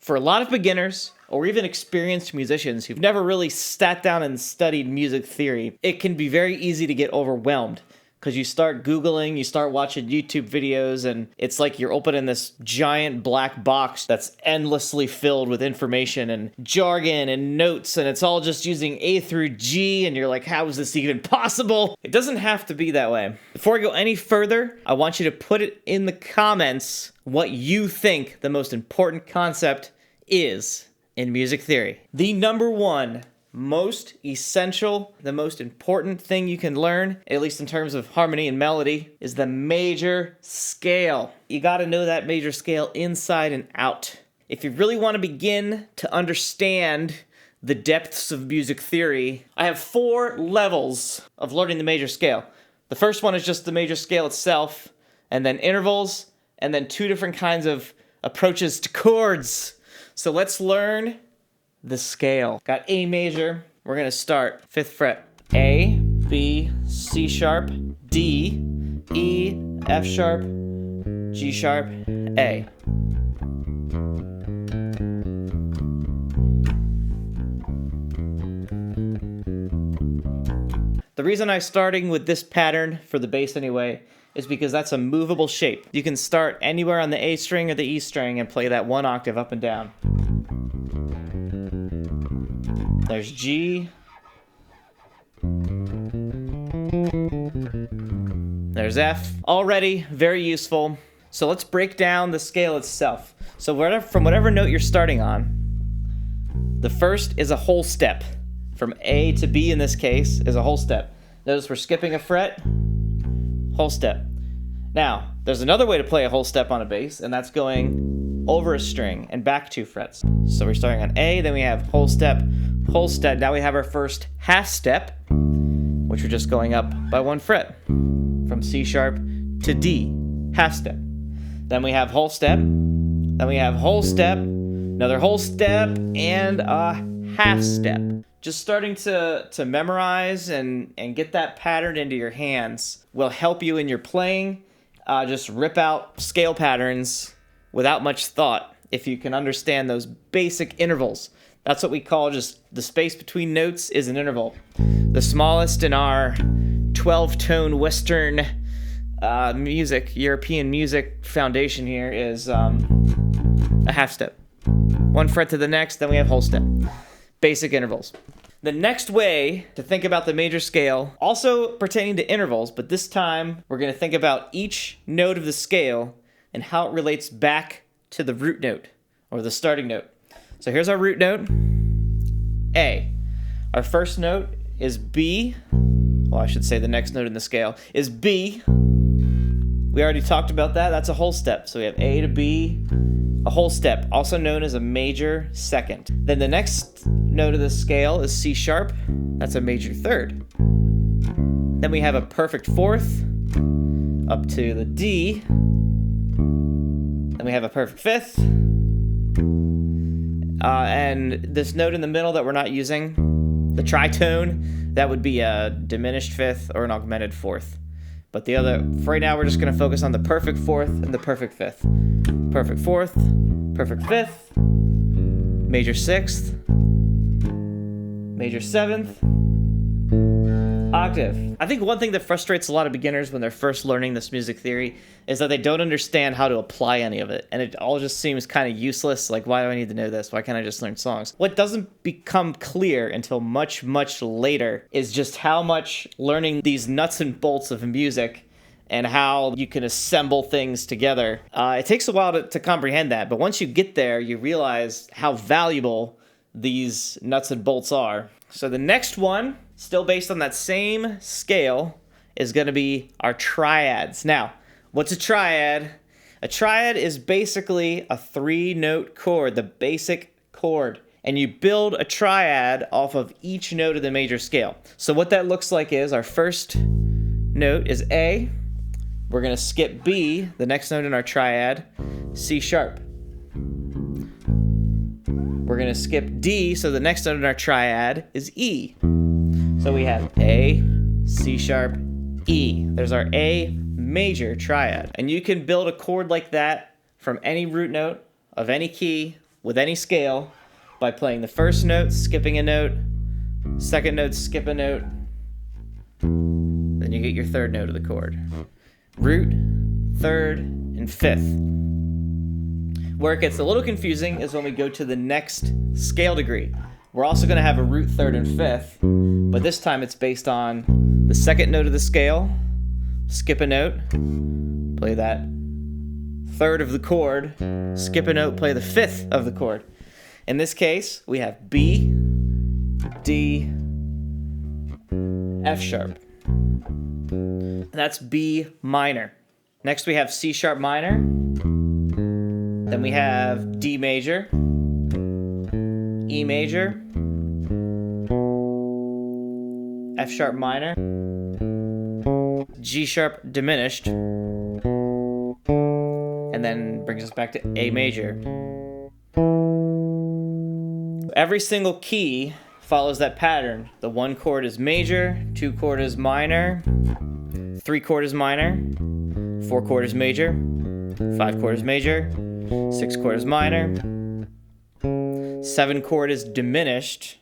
For a lot of beginners, or even experienced musicians who've never really sat down and studied music theory, it can be very easy to get overwhelmed. Because you start Googling, you start watching YouTube videos, and it's like you're opening this giant black box that's endlessly filled with information and jargon and notes, and it's all just using A through G, and you're like, how is this even possible? It doesn't have to be that way. Before I go any further, I want you to put it in the comments what you think the most important concept is in music theory. The number one most essential, the most important thing you can learn, at least in terms of harmony and melody, is the major scale. You gotta know that major scale inside and out. If you really want to begin to understand the depths of music theory, I have 4 levels of learning the major scale. The first one is just the major scale itself, and then intervals, and then 2 different kinds of approaches to chords. So let's learn the scale. Got A major. We're gonna start 5th fret. A, B, C sharp, D, E, F sharp, G sharp, A. The reason I'm starting with this pattern for the bass anyway is because that's a movable shape. You can start anywhere on the A string or the E string and play that 1 octave up and down. There's G. There's F. Already very useful. So let's break down the scale itself. So from whatever note you're starting on, the first is a whole step. From A to B in this case is a whole step. Notice we're skipping a fret, whole step. Now, there's another way to play a whole step on a bass, and that's going over a string and back 2 frets. So we're starting on A, then we have whole step, whole step. Now we have our first half step, which we're just going up by 1 fret from C sharp to D, half step. Then we have whole step, then we have whole step, another whole step, and a half step. Just starting to memorize and get that pattern into your hands will help you in your playing. Just rip out scale patterns without much thought if you can understand those basic intervals. That's what we call just the space between notes is an interval. The smallest in our 12-tone Western European music foundation here is a half step. 1 fret to the next, then we have whole step. Basic intervals. The next way to think about the major scale, also pertaining to intervals, but this time we're going to think about each note of the scale and how it relates back to the root note, or the starting note. So here's our root note, A. Our first note is B. Well, I should say the next note in the scale is B. We already talked about that. That's a whole step. So we have A to B, a whole step, also known as a major second. Then the next note of the scale is C sharp. That's a major third. Then we have a perfect fourth up to the D. Then we have a perfect fifth. And this note in the middle that we're not using, the tritone, that would be a diminished fifth or an augmented fourth. But the other, for right now, we're just going to focus on the perfect fourth and the perfect fifth. Perfect fourth, perfect fifth, major sixth, major seventh, octave. I think one thing that frustrates a lot of beginners when they're first learning this music theory is that they don't understand how to apply any of it. And it all just seems kind of useless. Like, why do I need to know this? Why can't I just learn songs? What doesn't become clear until much, much later is just how much learning these nuts and bolts of music and how you can assemble things together. It takes a while to comprehend that. But once you get there, you realize how valuable these nuts and bolts are. So the next one, still based on that same scale, is going to be our triads. Now, what's a triad? A triad is basically a 3-note chord, the basic chord. And you build a triad off of each note of the major scale. So what that looks like is our first note is A. We're going to skip B, the next note in our triad, C sharp. We're going to skip D, so the next note in our triad is E. So we have A, C sharp, E. There's our A major triad. And you can build a chord like that from any root note of any key with any scale by playing the first note, skipping a note, second note, skip a note, then you get your third note of the chord. Root, third, and fifth. Where it gets a little confusing is when we go to the next scale degree. We're also going to have a root, third, and fifth, but this time it's based on the second note of the scale, skip a note, play that third of the chord, skip a note, play the fifth of the chord. In this case, we have B, D, F sharp. That's B minor. Next we have C sharp minor. Then we have D major, E major, F sharp minor, G sharp diminished, and then brings us back to A major. Every single key follows that pattern. The 1 chord is major, 2 chord is minor, 3 chord is minor, 4 chord is major, 5 chord is major, 6 chord is minor, 7 chord is diminished,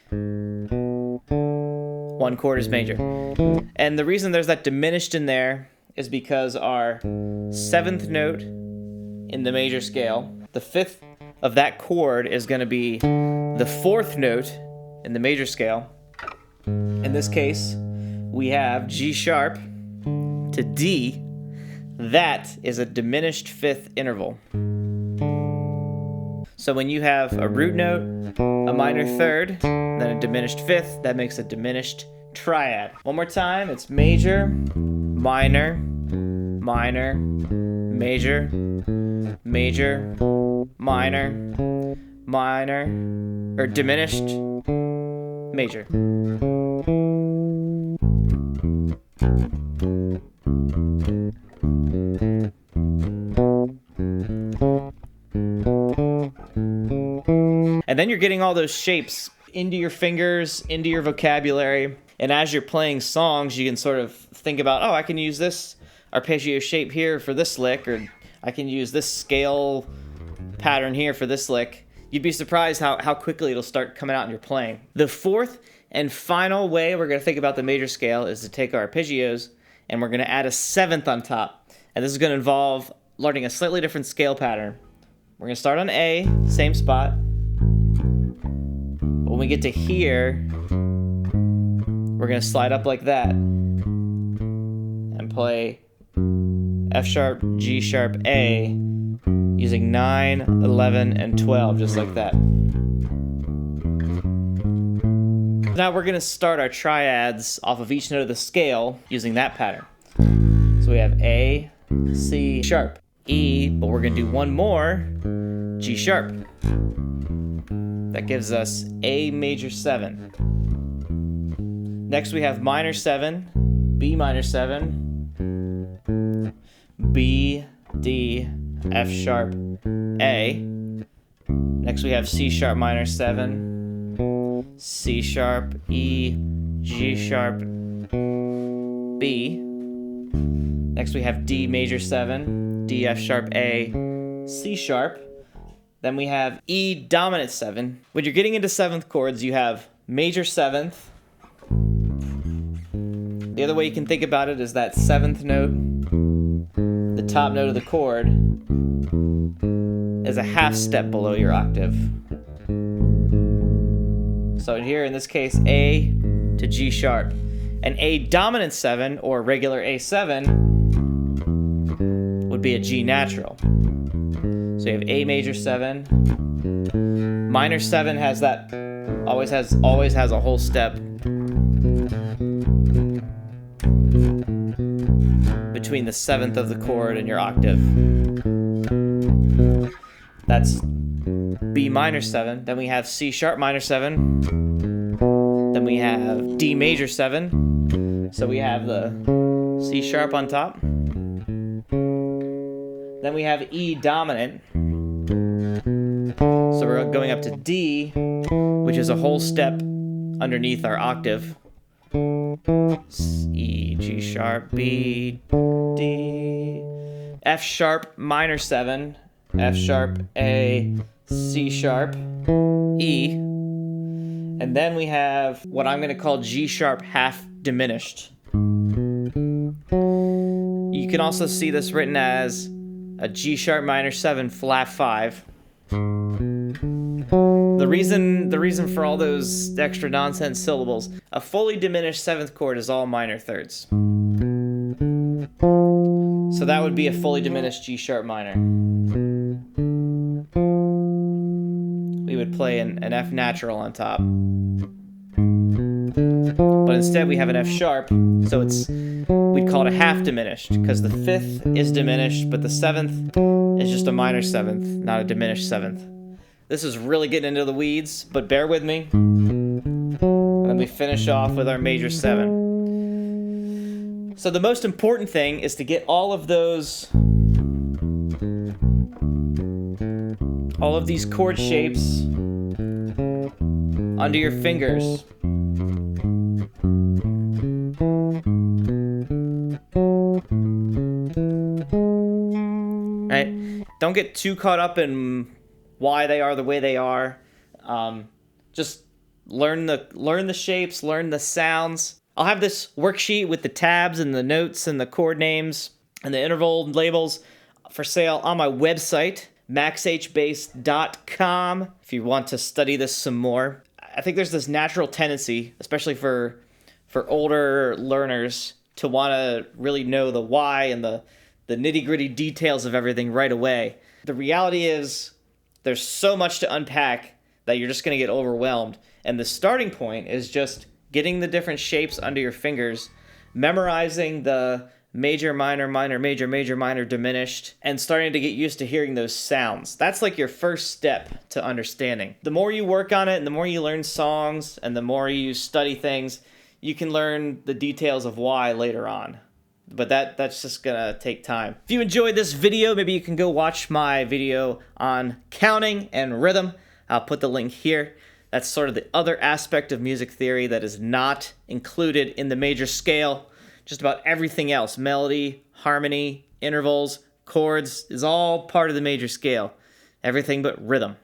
1 chord is major. And the reason there's that diminished in there is because our 7th note in the major scale, the 5th of that chord is going to be the 4th note in the major scale. In this case, we have G sharp to D. That is a diminished 5th interval. So when you have a root note, a minor 3rd, then a diminished 5th, that makes a diminished triad. One more time, it's major, minor, minor, major, major, minor, minor, or diminished, major. And then you're getting all those shapes into your fingers, into your vocabulary. And as you're playing songs, you can sort of think about, oh, I can use this arpeggio shape here for this lick, or I can use this scale pattern here for this lick. You'd be surprised how quickly it'll start coming out in your playing. The fourth and final way we're going to think about the major scale is to take our arpeggios and we're going to add a 7th on top. And this is going to involve learning a slightly different scale pattern. We're going to start on A, same spot. But when we get to here, we're going to slide up like that and play F sharp, G sharp, A, using 9, 11, and 12, just like that. Now we're going to start our triads off of each note of the scale using that pattern. So we have A, C sharp, E, but we're going to do one more, G sharp. That gives us A major 7. Next we have minor 7, B minor 7, B, D, F sharp, A. Next we have C sharp minor 7, C sharp, E, G sharp, B. Next we have D major 7, D, F sharp, A, C sharp. Then we have E dominant 7. When you're getting into 7th chords, you have major 7th. The other way you can think about it is that 7th note, the top note of the chord, is a half step below your octave. So here in this case, A to G sharp. An A dominant 7 or regular A7 would be a G natural. So you have A major 7. Minor 7 has that, always has a whole step between the 7th of the chord and your octave. That's B minor 7. Then we have C sharp minor 7. Then we have D major 7. So we have the C sharp on top. Then we have E dominant. So we're going up to D, which is a whole step underneath our octave. E, G sharp, B, D, F sharp minor 7, F sharp, A, C sharp, E, and then we have what I'm going to call G sharp half diminished. You can also see this written as a G sharp minor 7 flat 5. The reason for all those extra nonsense syllables, a fully diminished 7th chord is all minor thirds. So that would be a fully diminished G sharp minor. We would play an F natural on top. But instead we have an F sharp, so we'd call it a half diminished, because the 5th is diminished, but the 7th is just a minor 7th, not a diminished 7th. This is really getting into the weeds, but bear with me. And then we finish off with our major 7. So the most important thing is to get all of these chord shapes under your fingers. Right? Don't get too caught up in why they are the way they are. Just learn the shapes, learn the sounds. I'll have this worksheet with the tabs and the notes and the chord names and the interval labels for sale on my website, maxhbass.com, if you want to study this some more. I think there's this natural tendency, especially for older learners, to want to really know the why and the nitty-gritty details of everything right away. The reality is there's so much to unpack that you're just going to get overwhelmed. And the starting point is just getting the different shapes under your fingers, memorizing the major, minor, minor, major, major, minor, diminished, and starting to get used to hearing those sounds. That's like your first step to understanding. The more you work on it and the more you learn songs and the more you study things, you can learn the details of why later on. But that's just gonna take time. If you enjoyed this video, maybe you can go watch my video on counting and rhythm. I'll put the link here. That's sort of the other aspect of music theory that is not included in the major scale. Just about everything else, melody, harmony, intervals, chords, is all part of the major scale. Everything but rhythm.